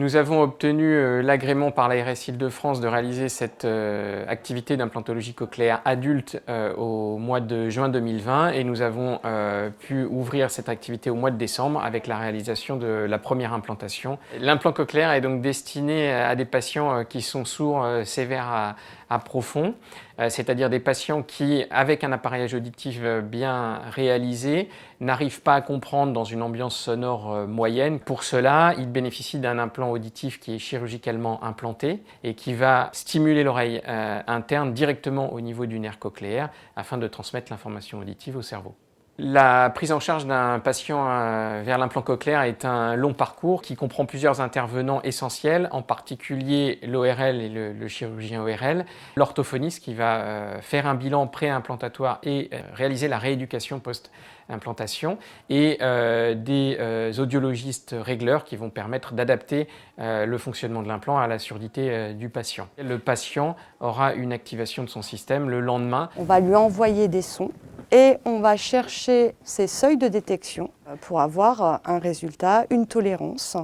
Nous avons obtenu l'agrément par l'ARS Île-de-France de réaliser cette activité d'implantologie cochléaire adulte au mois de juin 2020 et nous avons pu ouvrir cette activité au mois de décembre avec la réalisation de la première implantation. L'implant cochléaire est donc destiné à des patients qui sont sourds sévères à profonds, c'est-à-dire des patients qui, avec un appareillage auditif bien réalisé, n'arrivent pas à comprendre dans une ambiance sonore moyenne. Pour cela, ils bénéficient d'un implant auditif qui est chirurgicalement implanté et qui va stimuler l'oreille interne directement au niveau du nerf cochléaire afin de transmettre l'information auditive au cerveau. La prise en charge d'un patient vers l'implant cochléaire est un long parcours qui comprend plusieurs intervenants essentiels, en particulier l'ORL et le chirurgien ORL, l'orthophoniste qui va faire un bilan pré-implantatoire et réaliser la rééducation post-implantation, et des audiologistes régleurs qui vont permettre d'adapter le fonctionnement de l'implant à la surdité du patient. Le patient aura une activation de son système le lendemain. On va lui envoyer des sons et on va chercher ces seuils de détection pour avoir un résultat, une tolérance.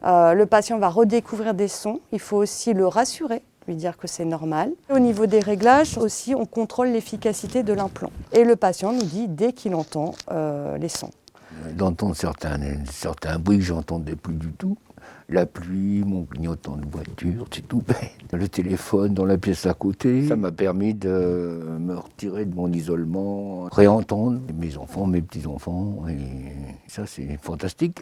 Le patient va redécouvrir des sons, il faut aussi le rassurer, lui dire que c'est normal. Au niveau des réglages aussi, on contrôle l'efficacité de l'implant. Et le patient nous dit dès qu'il entend les sons. D'entendre certains bruits que j'entendais plus du tout. La pluie, mon clignotant de voiture, c'est tout bête. Le téléphone dans la pièce à côté, ça m'a permis de me retirer de mon isolement, réentendre mes enfants, mes petits-enfants, et ça c'est fantastique.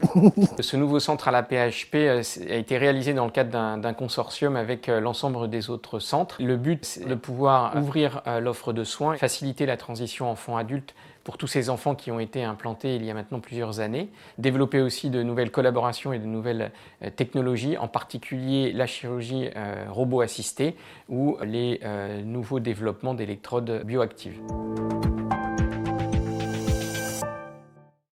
Ce nouveau centre à la PHP a été réalisé dans le cadre d'un consortium avec l'ensemble des autres centres. Le but, c'est de pouvoir ouvrir l'offre de soins, faciliter la transition enfant-adulte pour tous ces enfants qui ont été implantés il y a maintenant plusieurs années, développer aussi de nouvelles collaborations et de nouvelles technologies, en particulier la chirurgie robot assistée ou les nouveaux développements d'électrodes bioactives.